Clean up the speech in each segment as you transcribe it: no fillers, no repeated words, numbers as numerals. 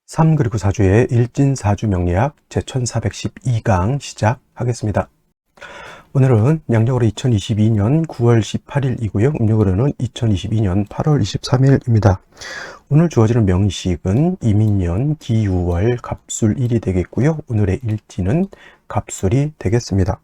3 그리고 4주의 일진사주 명리학 제1412강 시작하겠습니다. 오늘은 양력으로 2022년 9월 18일이고요. 음력으로는 2022년 8월 23일입니다. 오늘 주어지는 명식은 이민년 기유월 갑술일이 되겠고요. 오늘의 일진은 갑술이 되겠습니다.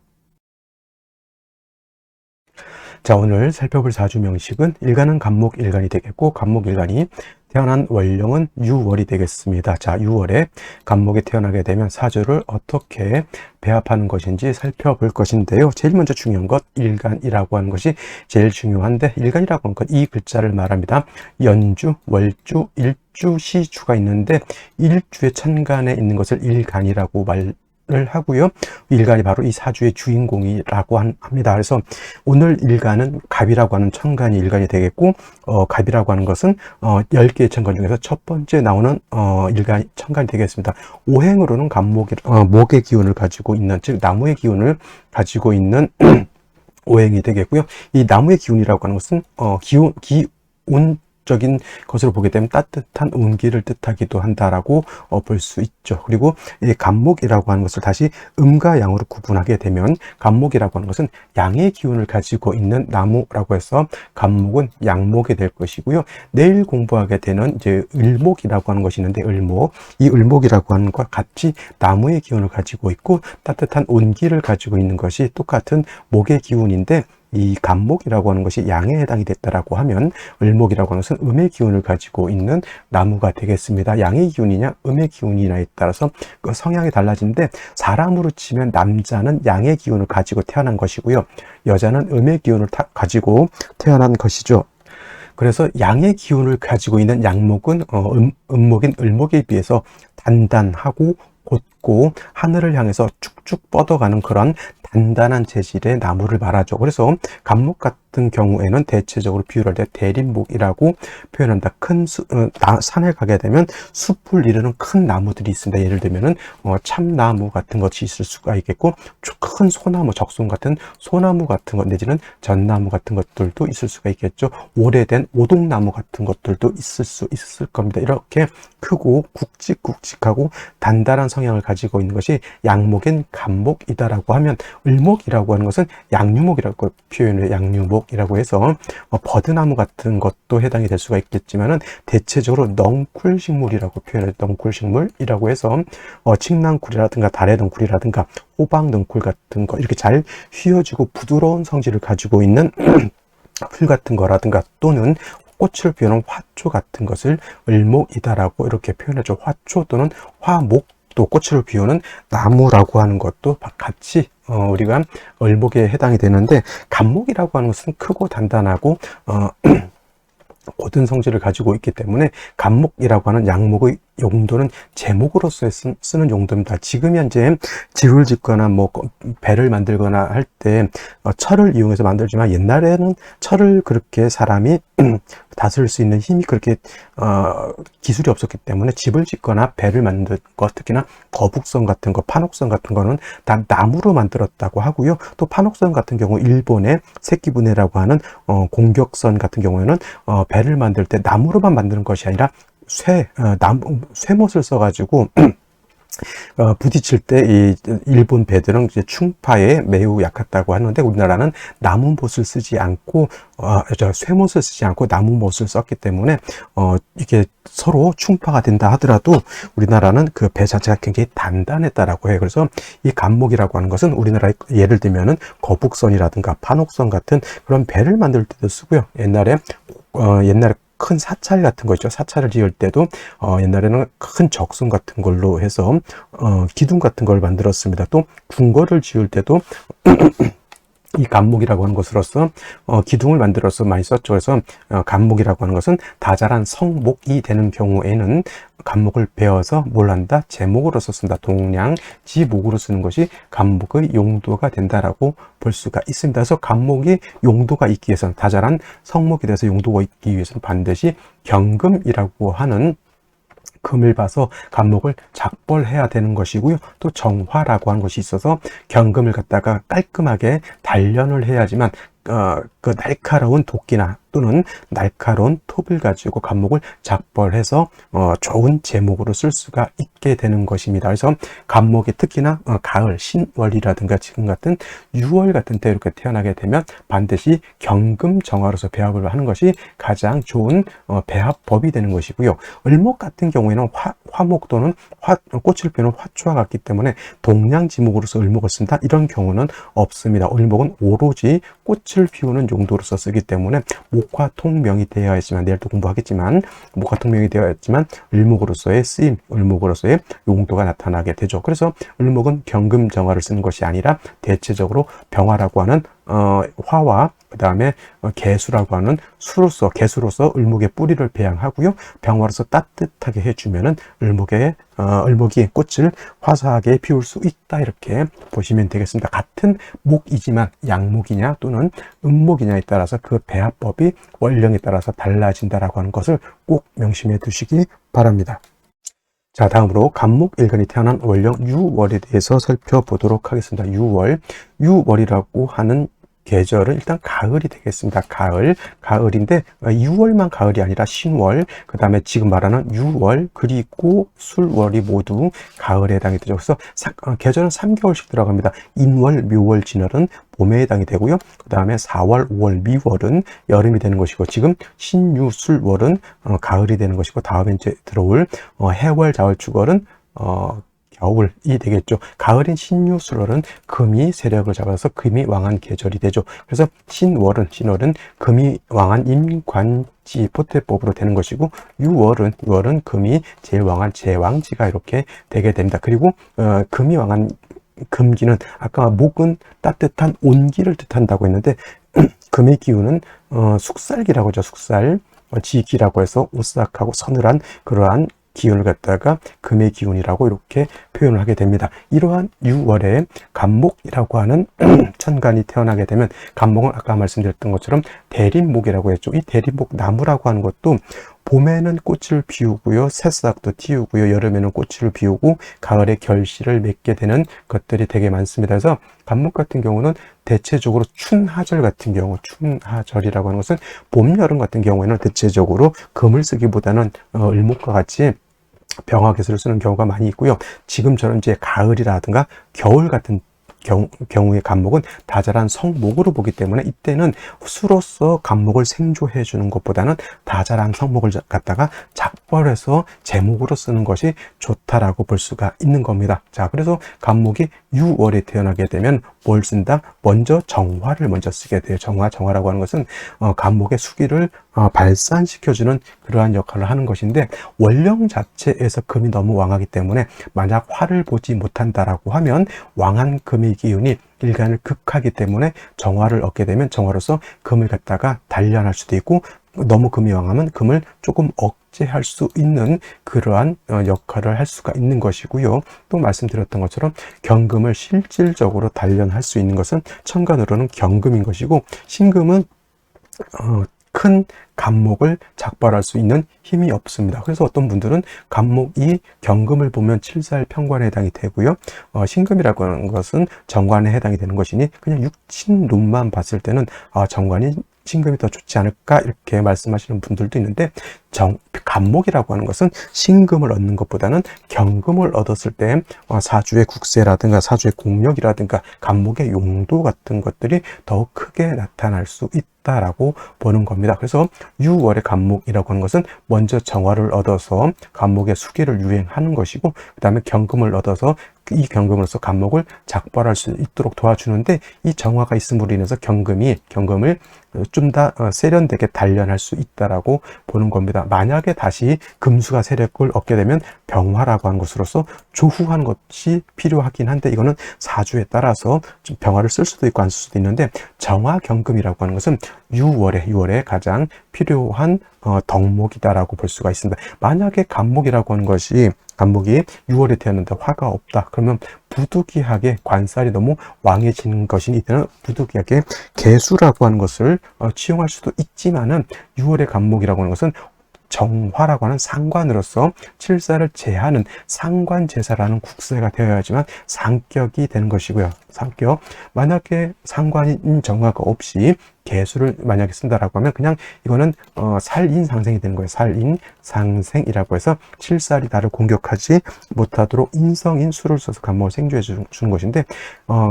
자, 오늘 살펴볼 사주 명식은 일간은 갑목일간이 되겠고, 갑목일간이 태어난 월령은 유월이 되겠습니다. 자, 유월에 갑목이 태어나게 되면 사주를 어떻게 배합하는 것인지 살펴볼 것인데요. 제일 먼저 중요한 것, 일간이라고 하는 것이 제일 중요한데, 일간이라고 하는 것, 이 글자를 말합니다. 연주, 월주, 일주, 시주가 있는데, 일주의 천간에 있는 것을 일간이라고 을 하고요. 일간이 바로 이 사주의 주인공이라고 합니다. 그래서 오늘 일간은 갑이라고 하는 천간이 일간이 되겠고, 갑이라고 하는 것은 10개의 천간 중에서 첫 번째 나오는 일간 천간이 되겠습니다. 오행으로는 목의 기운을 가지고 있는, 즉 나무의 기운을 가지고 있는 오행이 되겠고요. 이 나무의 기운이라고 하는 것은 기운적인 것으로 보게 되면 따뜻한 온기를 뜻하기도 한다라고 볼 수 있죠. 그리고 이 갑목이라고 하는 것을 다시 음과 양으로 구분하게 되면, 갑목이라고 하는 것은 양의 기운을 가지고 있는 나무라고 해서 갑목은 양목이 될 것이고요. 내일 공부하게 되는 이제 을목이라고 하는 것이 있는데, 이 을목이라고 하는 것과 같이 나무의 기운을 가지고 있고 따뜻한 온기를 가지고 있는 것이 똑같은 목의 기운인데, 이 갑목이라고 하는 것이 양에 해당이 됐다라고 하면 을목이라고 하는 것은 음의 기운을 가지고 있는 나무가 되겠습니다. 양의 기운이냐 음의 기운이냐에 따라서 그 성향이 달라지는데, 사람으로 치면 남자는 양의 기운을 가지고 태어난 것이고요, 여자는 음의 기운을 가지고 태어난 것이죠. 그래서 양의 기운을 가지고 있는 양목은 음목인 을목에 비해서 단단하고 곧고 하늘을 향해서 쭉쭉 뻗어가는 그런 단단한 재질의 나무를 말하죠. 그래서 갑목 같은 경우에는 대체적으로 비유를 할 때 대림목이라고 표현한다. 산에 가게 되면 숲을 이루는 큰 나무들이 있습니다. 예를 들면은 참나무 같은 것이 있을 수가 있겠고, 큰 소나무, 적송 같은 소나무 같은 것, 내지는 전나무 같은 것들도 있을 수가 있겠죠. 오래된 오동나무 같은 것들도 있을 겁니다. 이렇게 크고 굵직굵직하고 단단한 성향을 가지고 있는 것이 양목인 갑목이다라고 하면, 을목이라고 하는 것은 양류목이라고 표현을 해요. 양류목이라고 해서 버드나무 같은 것도 해당이 될 수가 있겠지만은, 대체적으로 넝쿨식물이라고 표현해요. 넝쿨식물이라고 해서 칡낭쿨이라든가 다래넝쿨이라든가 호박넝쿨 같은 거, 이렇게 잘 휘어지고 부드러운 성질을 가지고 있는 풀 같은 거라든가, 또는 꽃을 피우는 화초 같은 것을 을목이다라고 이렇게 표현하죠. 화초 또는 화목, 또 꽃을 피우는 나무라고 하는 것도 같이 우리가 을목에 해당이 되는데, 갑목이라고 하는 것은 크고 단단하고 고든 성질을 가지고 있기 때문에, 갑목이라고 하는 양목의 용도는 제목으로서 쓰는 용도입니다. 지금 현재 집을 짓거나 배를 만들거나 할 때 철을 이용해서 만들지만, 옛날에는 철을 그렇게 사람이 다스릴 수 있는 힘이 그렇게 기술이 없었기 때문에, 집을 짓거나 배를 만든 것, 특히나 거북선 같은 거, 판옥선 같은 거는 다 나무로 만들었다고 하고요. 또 판옥선 같은 경우 일본의 새끼분해라고 하는 공격선 같은 경우에는 배를 만들 때 나무로만 만드는 것이 아니라 쇠못을 써가지고 부딪힐 때 이 일본 배들은 이제 충파에 매우 약했다고 하는데, 우리나라는 나무못을 쓰지 않고 쇠못을 쓰지 않고 나무못을 썼기 때문에 이게 서로 충파가 된다 하더라도 우리나라는 그 배 자체가 굉장히 단단했다라고 해요. 그래서 이 갑목이라고 하는 것은 우리나라의, 예를 들면은 거북선이라든가 판옥선 같은 그런 배를 만들 때도 쓰고요. 옛날에 큰 사찰 같은 거 있죠. 사찰을 지을 때도 옛날에는 큰 적승 같은 걸로 해서 기둥 같은 걸 만들었습니다. 또 궁궐을 지을 때도 이 갑목이라고 하는 것으로서 기둥을 만들어서 많이 썼죠. 그래서 갑목이라고 하는 것은 다자란 성목이 되는 경우에는 갑목을 베어서 뭘 한다? 제목으로서 쓴다. 동량, 지목으로 쓰는 것이 갑목의 용도가 된다라고 볼 수가 있습니다. 그래서 갑목이 용도가 있기 위해서는, 다자란 성목이 돼서 용도가 있기 위해서는 반드시 경금이라고 하는 금을 봐서 갑목을 작벌해야 되는 것이고요. 또 정화라고 하는 것이 있어서 경금을 갖다가 깔끔하게 단련을 해야지만 그 날카로운 도끼나 또는 날카로운 톱을 가지고 간목을 작벌해서 좋은 제목으로 쓸 수가 있게 되는 것입니다. 그래서 간목이 특히나 가을, 신월이라든가 지금 같은 6월 같은 때 이렇게 태어나게 되면 반드시 경금정화로서 배합을 하는 것이 가장 좋은 배합법이 되는 것이고요. 을목 같은 경우에는 화목 또는 꽃을 피우는 화초와 같기 때문에 동량지목으로서 을목을 쓴다, 이런 경우는 없습니다. 을목은 오로지 꽃을 피우는 용도로서 쓰기 때문에 목화통명이 되어 있지만, 내일 또 공부하겠지만 목화통명이 되어 있지만 을목으로서의 쓰임, 을목으로서의 용도가 나타나게 되죠. 그래서 을목은 경금정화를 쓰는 것이 아니라 대체적으로 병화라고 하는 화와 그 다음에 개수라고 하는 개수로서 을목의 뿌리를 배양하고요. 병화로서 따뜻하게 해주면은 을목이 꽃을 화사하게 피울 수 있다, 이렇게 보시면 되겠습니다. 같은 목이지만 양목이냐 또는 음목이냐에 따라서 그 배합법이 원령에 따라서 달라진다라고 하는 것을 꼭 명심해 두시기 바랍니다. 자, 다음으로 간목일간이 태어난 월령 6월에 대해서 살펴보도록 하겠습니다. 6월이라고 하는 계절은 일단 가을이 되겠습니다. 가을인데 6월만 가을이 아니라 신월, 그 다음에 지금 말하는 6월, 그리고 술월이 모두 가을에 해당이 되죠. 그래서 계절은 3개월씩 들어갑니다. 인월, 묘월, 진월은 봄에 해당이 되고요. 그 다음에 4월, 5월, 미월은 여름이 되는 것이고, 지금 신유, 술월은 가을이 되는 것이고, 다음에 이제 들어올 해월, 자월, 축월은 겨울이 되겠죠. 가을인 신유술월은 금이 세력을 잡아서 금이 왕한 계절이 되죠. 그래서 신월은 금이 왕한 임관지 포태법으로 되는 것이고, 6월은 금이 제일 왕한 제왕지가 이렇게 되게 됩니다. 그리고 금이 왕한 금기는 아까 목은 따뜻한 온기를 뜻한다고 했는데 금의 기운은 숙살기라고 하죠. 숙살, 지기라고 해서 오싹하고 서늘한 그러한 기운을 갖다가 금의 기운이라고 이렇게 표현을 하게 됩니다. 이러한 6월에 간목이라고 하는 천간이 태어나게 되면, 간목은 아까 말씀드렸던 것처럼 대림목이라고 했죠. 이 대림목 나무라고 하는 것도 봄에는 꽃을 피우고요, 새싹도 틔우고요, 여름에는 꽃을 피우고 가을에 결실을 맺게 되는 것들이 되게 많습니다. 그래서 간목 같은 경우는 대체적으로 춘하절 같은 경우, 춘하절이라고 하는 것은 봄, 여름 같은 경우에는 대체적으로 금을 쓰기보다는 을목과 같이 병화개수를 쓰는 경우가 많이 있고요. 지금처럼 이제 가을이라든가 겨울 같은 경우의 간목은 다자란 성목으로 보기 때문에 이때는 수로서 간목을 생조해 주는 것보다는 다자란 성목을 갖다가 작벌해서 제목으로 쓰는 것이 좋다라고 볼 수가 있는 겁니다. 자, 그래서 간목이 6월에 태어나게 되면 뭘 쓴다? 먼저 정화를 먼저 쓰게 돼요. 정화라고 하는 것은 간목의 수기를 발산시켜주는 그러한 역할을 하는 것인데, 원령 자체에서 금이 너무 왕하기 때문에 만약 화를 보지 못한다라고 하면 왕한 금의 기운이 일간을 극하기 때문에 정화를 얻게 되면 정화로서 금을 갖다가 단련할 수도 있고, 너무 금이 왕하면 금을 조금 억제할 수 있는 그러한 역할을 할 수가 있는 것이고요. 또 말씀드렸던 것처럼 경금을 실질적으로 단련할 수 있는 것은 천간으로는 경금인 것이고, 신금은 큰 간목을 작발할 수 있는 힘이 없습니다. 그래서 어떤 분들은 간목이 경금을 보면 칠살평관에 해당이 되고요. 신금이라고 하는 것은 정관에 해당이 되는 것이니 그냥 육친론만 봤을 때는 정관이 신금이 더 좋지 않을까 이렇게 말씀하시는 분들도 있는데, 간목이라고 하는 것은 신금을 얻는 것보다는 경금을 얻었을 때 사주의 국세라든가 사주의 공력이라든가 간목의 용도 같은 것들이 더욱 크게 나타날 수 있다라고 보는 겁니다. 그래서 6월의 간목이라고 하는 것은 먼저 정화를 얻어서 간목의 수기를 유행하는 것이고, 그 다음에 경금을 얻어서 이 경금으로서 간목을 작발할 수 있도록 도와주는데, 이 정화가 있음으로 인해서 경금을 좀 더 세련되게 단련할 수 있다라고 보는 겁니다. 만약에 다시 금수가 세력을 얻게 되면 병화라고 하는 것으로서 조후하는 것이 필요하긴 한데, 이거는 사주에 따라서 좀 병화를 쓸 수도 있고 안 쓸 수도 있는데, 정화 경금이라고 하는 것은 6월에 가장 필요한 덕목이다라고 볼 수가 있습니다. 만약에 간목이라고 하는 것이, 간목이 6월에 태어났는데 화가 없다 그러면 부득이하게 관살이 너무 왕해지는 것이니 이때는 부득이하게 개수라고 하는 것을 취용할 수도 있지만은, 6월의 간목이라고 하는 것은 정화라고 하는 상관으로서 칠사를 제하는 상관제사라는 국세가 되어야지만 상격이 되는 것이고요. 상격. 만약에 상관인 정화가 없이 개수를 만약에 쓴다라고 하면 그냥 이거는 살인상생이 되는 거예요. 살인상생이라고 해서 칠살이 나를 공격하지 못하도록 인성인 수를 써서 간목을 생주해 주는 것인데,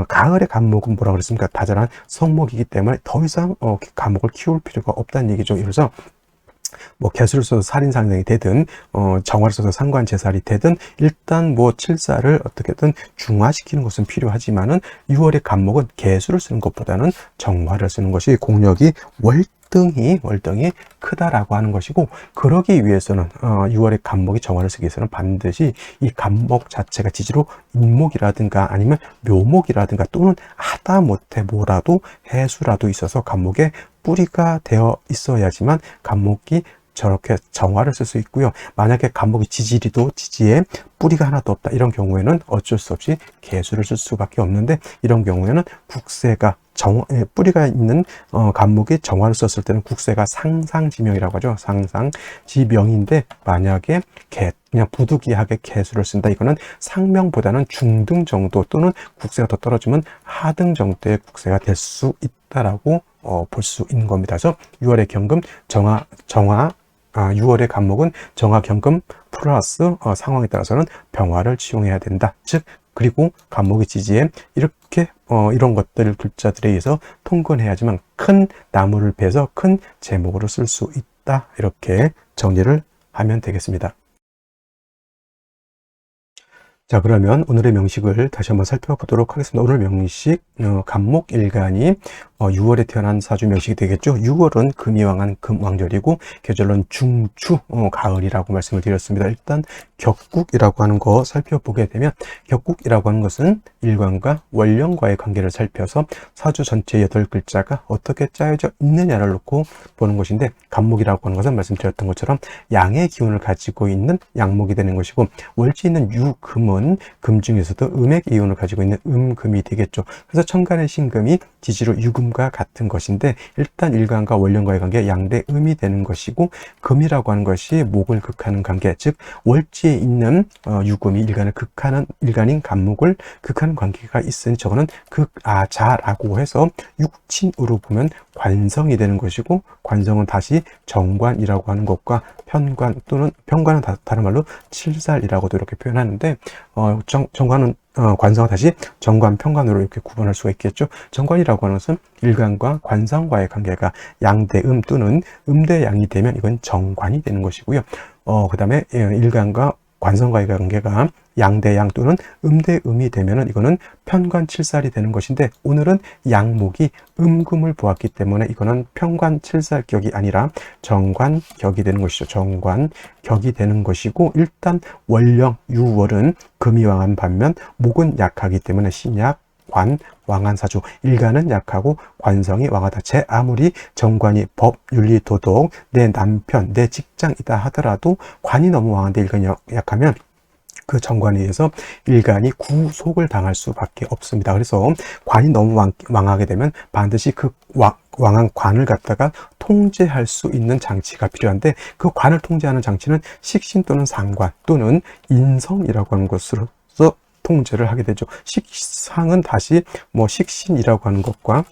가을의 간목은 뭐라고 그랬습니까? 다자란 성목이기 때문에 더 이상 간목을 키울 필요가 없다는 얘기죠. 그래서 뭐 개수를 써서 살인상생이 되든 정화를 써서 상관제살이 되든 일단 뭐 칠사를 어떻게든 중화시키는 것은 필요하지만은 6월의 간목은 개수를 쓰는 것보다는 정화를 쓰는 것이 공력이 월등히 크다라고 하는 것이고, 그러기 위해서는 6월의 간목이 정화를 쓰기 위해서는 반드시 이 간목 자체가 지지로 인목이라든가 아니면 묘목이라든가 또는 하다못해 뭐라도 해수라도 있어서 간목에 뿌리가 되어 있어야지만 간목이 저렇게 정화를 쓸 수 있고요. 만약에 간목이 지지리도 지지에 뿌리가 하나도 없다, 이런 경우에는 어쩔 수 없이 개수를 쓸 수밖에 없는데, 이런 경우에는 국세가 뿌리가 있는 간목이 정화를 썼을 때는 국세가 상상지명이라고 하죠. 상상지명인데, 만약에 그냥 부득이하게 개수를 쓴다, 이거는 상명보다는 중등 정도 또는 국세가 더 떨어지면 하등 정도의 국세가 될 수 있다라고 볼 수 있는 겁니다. 그래서 6월의 경금 6월의 간목은 정화 경금 플러스 상황에 따라서는 병화를 치용해야 된다. 즉, 그리고 간목의 지지에 이렇게 이런 것들 글자들에 의해서 통근해야지만 큰 나무를 베서 큰 제목으로 쓸 수 있다. 이렇게 정리를 하면 되겠습니다. 자, 그러면 오늘의 명식을 다시 한번 살펴보도록 하겠습니다. 오늘 명식, 간목일간이 6월에 태어난 사주 명식이 되겠죠. 6월은 금이왕한 금왕절이고 계절은 중추, 가을이라고 말씀을 드렸습니다. 일단 격국이라고 하는 거 살펴보게 되면, 격국이라고 하는 것은 일간과 월령과의 관계를 살펴서 사주 전체 8글자가 어떻게 짜여져 있느냐를 놓고 보는 것인데, 간목이라고 하는 것은 말씀드렸던 것처럼 양의 기운을 가지고 있는 양목이 되는 것이고, 월지 있는 유금은 금 중에서도 음의 기운을 가지고 있는 음금이 되겠죠. 그래서 천간의 신금이 지지로 유금과 같은 것인데, 일단 일간과 월령과의 관계 양대 음이 되는 것이고, 금이라고 하는 것이 목을 극하는 관계, 즉 월지에 있는 유금이 일간인 간목을 극하는 관계가 있으니 저거는 극아자라고 해서 육친으로 보면 관성이 되는 것이고, 관성은 다시 정관이라고 하는 것과 편관 또는 편관은 다른 말로 칠살이라고도 이렇게 표현하는데, 정관은 관성은 다시 정관, 편관으로 이렇게 구분할 수가 있겠죠. 정관이라고 하는 것은 일간과 관성과의 관계가 양대음 또는 음대양이 되면 이건 정관이 되는 것이고요. 그 다음에 일간과 관성과의 관계가 양대양 또는 음대음이 되면은 이거는 편관칠살이 되는 것인데, 오늘은 양목이 음금을 보았기 때문에 이거는 편관칠살격이 아니라 정관격이 되는 것이죠. 정관격이 되는 것이고, 일단 월령 6월은 금이 왕한 반면 목은 약하기 때문에 신약 관, 왕한 사주, 일간은 약하고 관성이 왕하다. 제 아무리 정관이 법, 윤리, 도덕, 내 남편, 내 직장이다 하더라도 관이 너무 왕한데 일간이 약하면 그 정관에 의해서 일간이 구속을 당할 수밖에 없습니다. 그래서 관이 너무 왕하게 되면 반드시 그 왕한 관을 갖다가 통제할 수 있는 장치가 필요한데, 그 관을 통제하는 장치는 식신 또는 상관 또는 인성이라고 하는 것으로서 통제를 하게 되죠. 식상은 다시 뭐 식신이라고 하는 것과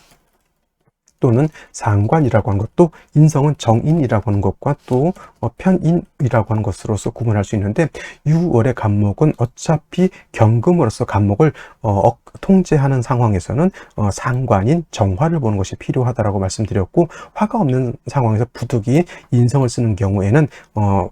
또는 상관이라고 하는 것도, 인성은 정인이라고 하는 것과 또 편인이라고 하는 것으로서 구분할 수 있는데, 6월의 간목은 어차피 경금으로서 간목을 통제하는 상황에서는 상관인 정화를 보는 것이 필요하다라고 말씀드렸고, 화가 없는 상황에서 부득이 인성을 쓰는 경우에는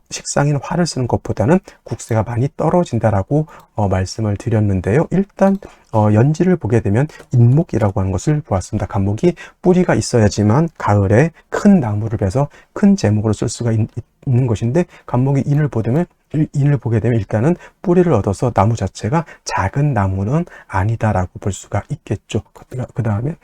식상인 화를 쓰는 것보다는 국세가 많이 떨어진다라고 말씀을 드렸는데요. 일단 연지를 보게 되면 인목이라고 하는 것을 보았습니다. 간목이 뿌리가 있어야지만 가을에 큰 나무를 베서 큰 제목으로 쓸 수가 있는 것인데, 간목이 인을 보게 되면 일단은 뿌리를 얻어서 나무 자체가 작은 나무는 아니다라고 볼 수가 있겠죠. 그 다음에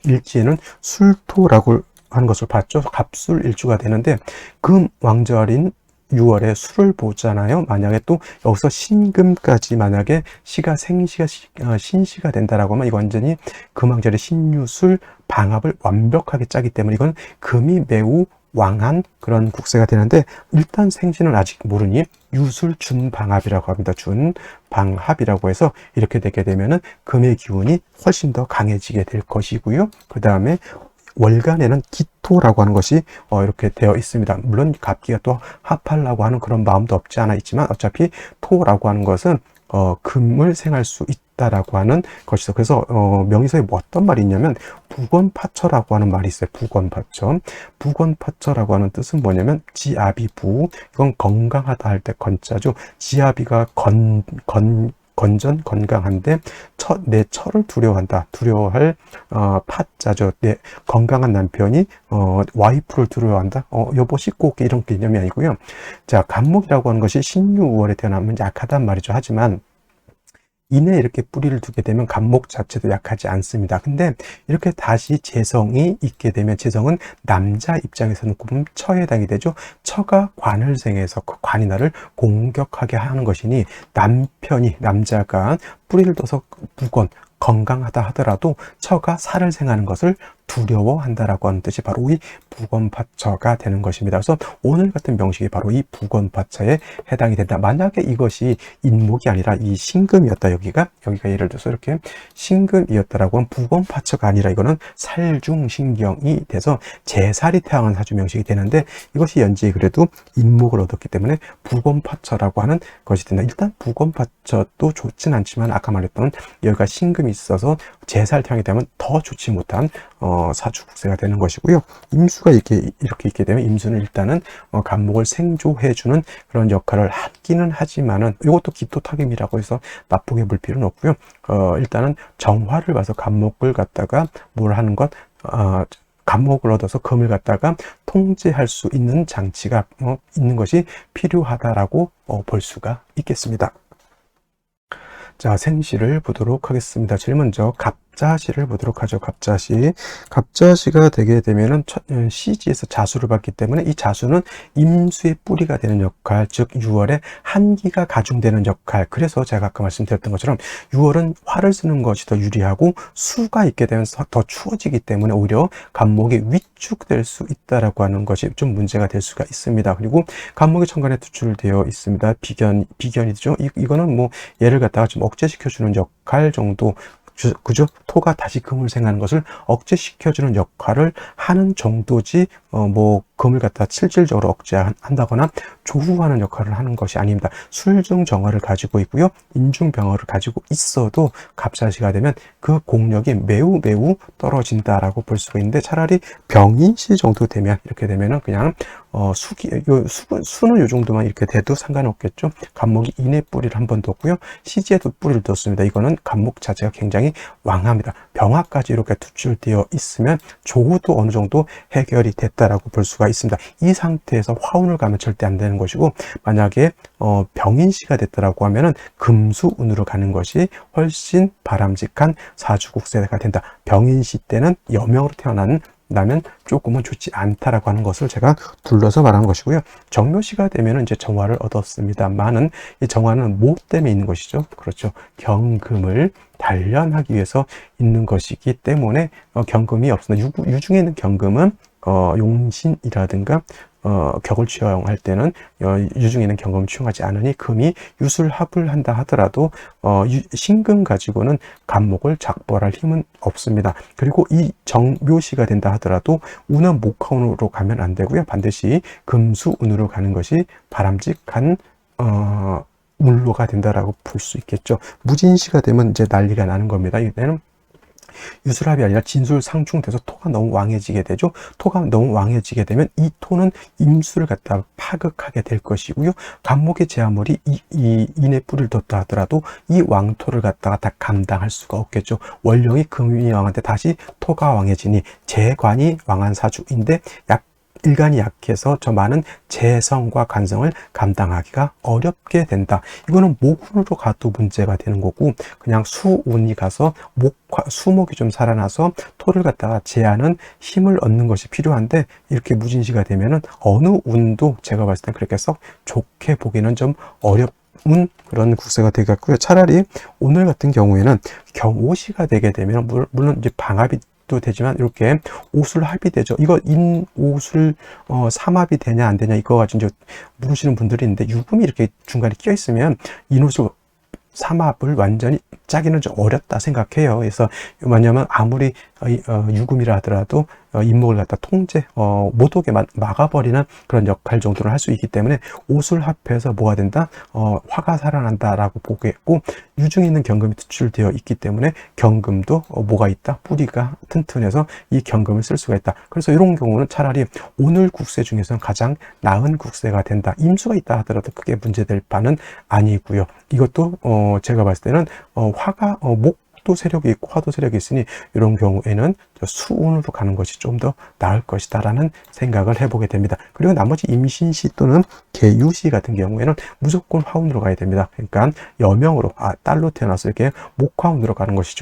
일지에는 술토라고 하는 것을 봤죠. 갑술일주가 되는데, 금 왕절인 6월에 술을 보잖아요. 만약에 또 여기서 신금까지 만약에 신시가 된다라고 하면 이거 완전히 금왕절의 신유술 방합을 완벽하게 짜기 때문에 이건 금이 매우 왕한 그런 국세가 되는데, 일단 생신은 아직 모르니 유술준방합이라고 합니다. 준방합이라고 해서 이렇게 되게 되면은 금의 기운이 훨씬 더 강해지게 될 것이고요. 그 다음에 월간에는 기토라고 하는 것이 이렇게 되어 있습니다. 물론 갑기가 또 합하려고 하는 그런 마음도 없지 않아 있지만, 어차피 토라고 하는 것은 금을 생할 수 있다라고 하는 것이죠. 그래서 명의서에 뭐 어떤 말이 있냐면 부건파처라고 하는 말이 있어요. 부건파처. 부건파처라고 하는 뜻은 뭐냐면 지아비부, 이건 건강하다 할 때 건자죠. 지아비가 건강한데 내 처를 두려워한다. 두려워할 파자죠. 내 건강한 남편이 와이프를 두려워한다. 여보 씻고 올게, 이런 개념이 아니고요. 자, 간목이라고 하는 것이 신유월에 태어나면 약하단 말이죠. 하지만 인에 이렇게 뿌리를 두게 되면 간목 자체도 약하지 않습니다. 근데 이렇게 다시 재성이 있게 되면, 재성은 남자 입장에서는 보면 처에 해당이 되죠. 처가 관을 생해서 그 관이 나를 공격하게 하는 것이니, 남자가 뿌리를 둬서 부건 건강하다 하더라도 처가 살을 생하는 것을 두려워한다라고 하는 뜻이 바로 이 부건파처가 되는 것입니다. 그래서 오늘 같은 명식이 바로 이 부건파처에 해당이 된다. 만약에 이것이 인목이 아니라 이 신금이었다, 여기가 예를 들어서 이렇게 신금이었다라고 하면 부건파처가 아니라 이거는 살중신경이 돼서 제살이 태어난 사주 명식이 되는데, 이것이 연지에 그래도 인목을 얻었기 때문에 부건파처라고 하는 것이 된다. 일단 부건파처도 좋진 않지만, 아까 말했던 여기가 신금이 있어서 제살 태양이 되면 더 좋지 못한 사주국세가 되는 것이고요. 임수가 이렇게 있게 되면, 임수는 일단은 간목을 생조해주는 그런 역할을 하기는 하지만은, 이것도 기토타김이라고 해서 나쁘게 볼 필요는 없고요. 일단은 정화를 봐서 간목을 갖다가 뭘 하는 것, 간목을 얻어서 금을 갖다가 통제할 수 있는 장치가 있는 것이 필요하다라고 볼 수가 있겠습니다. 자, 생시를 보도록 하겠습니다. 제일 먼저 갑자시를 보도록 하죠. 갑자시가 되게 되면은 시지에서 자수를 받기 때문에, 이 자수는 임수의 뿌리가 되는 역할, 즉 6월에 한기가 가중되는 역할. 그래서 제가 아까 말씀드렸던 것처럼 6월은 화를 쓰는 것이 더 유리하고, 수가 있게 되면 더 추워지기 때문에 오히려 간목이 위축될 수 있다라고 하는 것이 좀 문제가 될 수가 있습니다. 그리고 간목이 천간에 투출되어 있습니다. 비견이죠. 이거는 뭐 얘를 갖다가 좀 억제시켜주는 역할 정도, 그죠? 토가 다시 금을 생하는 것을 억제시켜주는 역할을 하는 정도지, 뭐 금을 갖다 실질적으로 억제한다거나 조후하는 역할을 하는 것이 아닙니다. 술중정화를 가지고 있고요. 인중병화를 가지고 있어도 갑자시가 되면 그 공력이 매우 떨어진다라고 볼 수가 있는데, 차라리 병인시 정도 되면, 이렇게 되면은 그냥 수는 요 정도만 이렇게 돼도 상관없겠죠. 간목이 인의 뿌리를 한 번 뒀고요. 시지에도 뿌리를 뒀습니다. 이거는 간목 자체가 굉장히 왕합니다. 병화까지 이렇게 투출되어 있으면 조후도 어느 정도 해결이 됐다라고 볼 수가 있습니다. 이 상태에서 화운을 가면 절대 안 되는 것이고, 만약에 병인시가 됐다라고 하면은 금수운으로 가는 것이 훨씬 바람직한 사주국세가 된다. 병인시 때는 여명으로 태어나면 조금은 좋지 않다라고 하는 것을 제가 둘러서 말하는 것이고요. 정묘시가 되면은 이제 정화를 얻었습니다만은, 이 정화는 뭐 때문에 있는 것이죠? 그렇죠. 경금을 단련하기 위해서 있는 것이기 때문에 경금이 없습니다. 유중에 있는 경금은 용신이라든가 격을 취용할 때는 유중에 있는 경금을 취용하지 않으니, 금이 유술합을 한다 하더라도 신금 가지고는 간목을 작벌할 힘은 없습니다. 그리고 이 정묘시가 된다 하더라도 운은 목화운으로 가면 안 되고요. 반드시 금수운으로 가는 것이 바람직한 운로가 된다라고 볼 수 있겠죠. 무진시가 되면 이제 난리가 나는 겁니다. 이때는 유술합이 아니라 진술상충돼서 토가 너무 왕해지게 되죠. 토가 너무 왕해지게 되면 이 토는 임수를 갖다 파극하게 될 것이고요. 간목의 제아물이 이 인의 뿌리를 뒀다 하더라도 이 왕토를 갖다가 다 감당할 수가 없겠죠. 원령이 금이 왕한테 다시 토가 왕해지니, 재관이 왕한 사주인데 일간이 약해서 저 많은 재성과 간성을 감당하기가 어렵게 된다. 이거는 목운으로 가도 문제가 되는 거고, 그냥 수운이 가서 수목이 좀 살아나서 토를 갖다가 제하는 힘을 얻는 것이 필요한데, 이렇게 무진시가 되면은 어느 운도 제가 봤을 땐 그렇게 썩 좋게 보기는 좀 어렵은 그런 국세가 되겠고요. 차라리 오늘 같은 경우에는 경오시가 되게 되면, 물론 이제 방합이 삼합도 되지만 이렇게 오술합이 되죠. 이거 인오술 삼합이 되냐 안 되냐 이거 가지고 이제 물으시는 분들이 있는데, 유금이 이렇게 중간에 끼어 있으면 인오술 삼합을 완전히 짜기는 좀 어렵다 생각해요. 그래서 뭐냐면 아무리 유금이라 하더라도 인목을 갖다 통제 못 오게 막아버리는 그런 역할 정도를 할 수 있기 때문에 오술합해서 뭐가 된다? 화가 살아난다라고 보겠고, 유중에 있는 경금이 투출되어 있기 때문에 경금도 뭐가 있다? 뿌리가 튼튼해서 이 경금을 쓸 수가 있다. 그래서 이런 경우는 차라리 오늘 국세 중에서는 가장 나은 국세가 된다. 임수가 있다 하더라도 크게 문제될 바는 아니고요. 이것도 제가 봤을 때는 화가 목도 세력이 있고 화도 세력이 있으니 이런 경우에는 수운으로 가는 것이 좀 더 나을 것이다 라는 생각을 해보게 됩니다. 그리고 나머지 임신시 또는 계유시 같은 경우에는 무조건 화운으로 가야 됩니다. 그러니까 여명으로 딸로 태어났을 때 목화운으로 가는 것이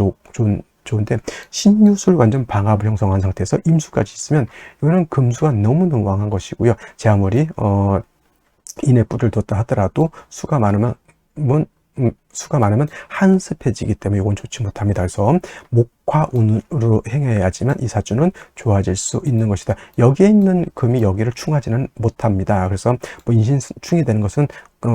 좋은데, 신유술 완전 방합을 형성한 상태에서 임수까지 있으면 이거는 금수가 너무너무 왕한 것이고요. 제 아무리 인의 뿔을 뒀다 하더라도 수가 많으면 한습해지기 때문에 이건 좋지 못합니다. 그래서 목화운으로 행해야지만 이 사주는 좋아질 수 있는 것이다. 여기에 있는 금이 여기를 충하지는 못합니다. 그래서 뭐 인신충이 되는 것은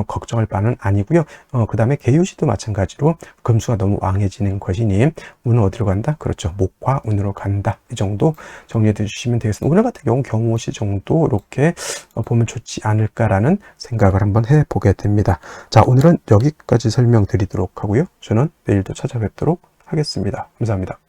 걱정할 바는 아니고요. 그 다음에 계유시도 마찬가지로 금수가 너무 왕해지는 것이니 운은 어디로 간다? 그렇죠. 목화운으로 간다. 이 정도 정리해 주시면 되겠습니다. 오늘 같은 경우 경호시 정도 이렇게 보면 좋지 않을까라는 생각을 한번 해보게 됩니다. 자, 오늘은 여기까지 설명드리도록 하고요. 저는 내일도 찾아뵙도록 하겠습니다. 감사합니다.